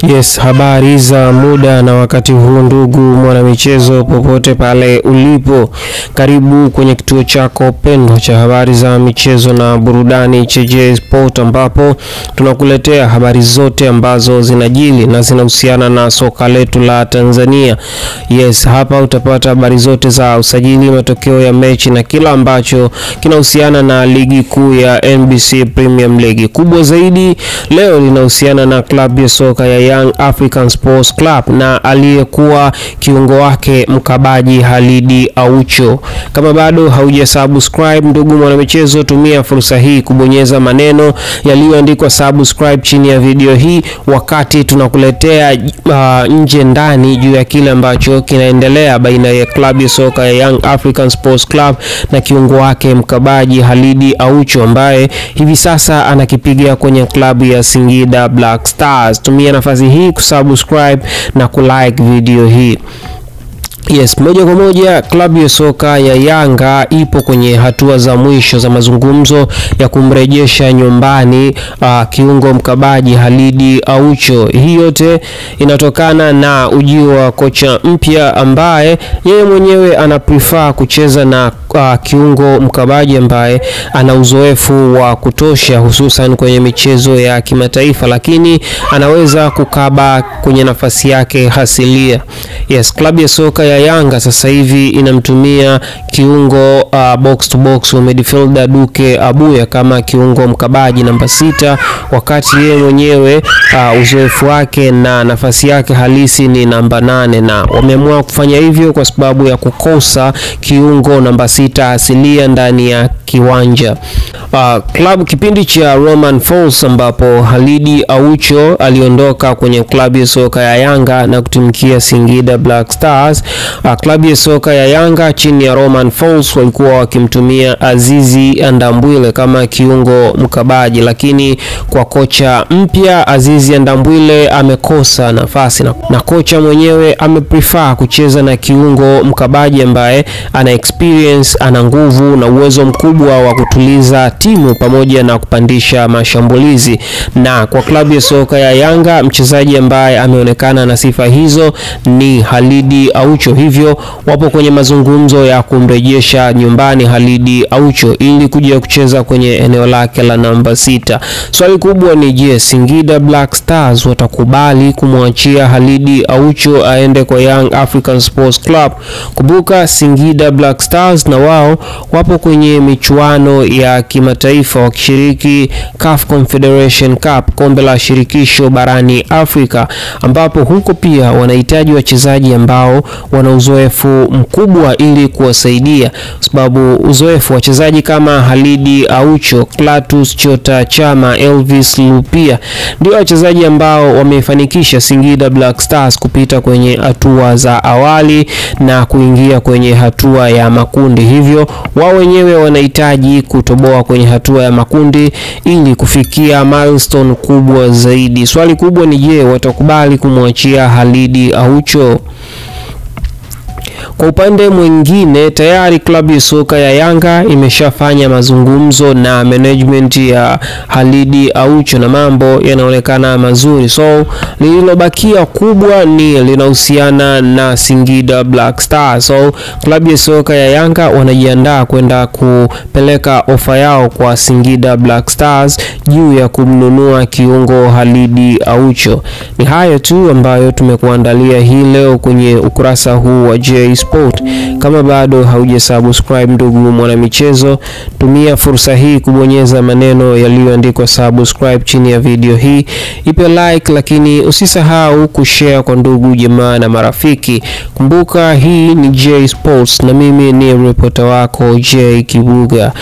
Yes, habari za muda na wakati huu ndugu mwanamichezo popote pale ulipo. Karibu kwenye kituo chako pendwa cha habari za michezo na burudani cha J Sport, ambapo tunakuletea habari zote ambazo zinajili na zinahusiana na soka letu la Tanzania. Yes, hapa utapata habari zote za usajili, matokeo ya mechi na kila ambacho kinahusiana na ligi kuu ya NBC Premier League. Kubwa zaidi leo linahusiana na klabu ya soka ya Young African Sports Club na aliyekuwa kiungo wake mkabaji Khalid Aucho. Kama bado haujasubscribe ndugu mwanamichezo, tumia fursa hii kubonyeza maneno yaliyoandikwa subscribe chini ya video hii, wakati tunakuletea nje ndani juu ya kile ambacho kinaendelea baina ya klabu ya soka ya Young African Sports Club na kiungo wake mkabaji Khalid Aucho ambaye hivi sasa anakipigia kwenye klabu ya Singida Black Stars. Tumia nafasi hii kusubscribe na kulike video hii. Yes, moja kwa moja klabu ya soka ya Yanga ipo kwenye hatua za mwisho za mazungumzo ya kumrejesha nyumbani kiungo mkabaji Khalid Aucho. Hii yote inatokana na ujio wa kocha mpya ambaye yeye mwenyewe anaprefer kucheza na kiungo mkabaji ambaye ana uzoefu wa kutosha hususan kwenye michezo ya kimataifa, lakini anaweza kukaba kwenye nafasi yake hasilia. Yes, klabu ya soka ya Yanga sasa hivi inamtumia kiungo box to box wa midfielder Duke Abuya kama kiungo mkabaji namba 6, wakati yeye mwenyewe uzoefu wake na nafasi yake halisi ni namba 8, na wameamua kufanya hivyo kwa sababu ya kukosa kiungo namba 6 asilia ndani ya kiwanja. Klabu kipindi cha Romain Folz ambapo Khalid Aucho aliondoka kwenye klabu ya soka ya Yanga na kutumikia Singida Black Stars. Klabu ya soka ya Yanga chini ya Romain Folz walikuwa wakimtumia Azizi Ndambwile kama kiungo mkabaji, lakini kwa kocha mpya Azizi Ndambwile amekosa nafasi na kocha mwenyewe ameprefer kucheza na kiungo mkabaji ambaye ana experience, ana nguvu na uwezo mkubwa wa kutuliza timu pamoja na kupandisha mashambulizi. Na kwa klabu ya soka ya Yanga mchezaji ambaye ameonekana na sifa hizo ni Khalid Aucho, hivyo wapo kwenye mazungumzo ya kumrejesha nyumbani Khalid Aucho ili kuja kucheza kwenye eneo lake la namba 6. Swali kubwa ni je, Singida Black Stars watakubali kumwachia Khalid Aucho aende kwa Young African Sports Club? Kumbuka Singida Black Stars na wao wapo kwenye michuano ya kimataifa wakishiriki CAF Confederation Cup, kombe la shirikisho barani Afrika, ambapo huko pia wanahitaji wachezaji ambao wana uzoefu mkubwa ili kuwasaidia, sababu uzoefu wachezaji kama Khalid Aucho, Clatous Chota Chama, Elvis Lupia ndio wachezaji ambao wamefanikisha Singida Black Stars kupita kwenye hatua za awali na kuingia kwenye hatua ya makundi, hivyo wao wenyewe wanahitaji kutoboa kwenye hatua ya makundi ili kufikia milestone kubwa zaidi. Swali kubwa ni je, watakubali kumwachia Khalid Aucho? Kwa upande mwingine tayari klabu ya soka ya Yanga imeshafanya mazungumzo na management ya Khalid Aucho na mambo yanaonekana mazuri. So lililobakia kubwa ni linahusiana na Singida Black Stars. So klabu ya soka ya Yanga wanajiandaa kwenda kupeleka ofa yao kwa Singida Black Stars juu ya kumnunua kiungo Khalid Aucho. Ni hayo tu ambayo tumekuandalia hii leo kwenye ukurasa huu wa J Sport. Kama bado haujasubscribe ndugu mwanamichezo, tumia fursa hii kubonyeza maneno yaliyoandikwa subscribe chini ya video hii, ipe like, lakini usisahau kushare kwa ndugu jamaa na marafiki. Kumbuka hii ni J Sports na mimi ni reporter wako J Kibuga.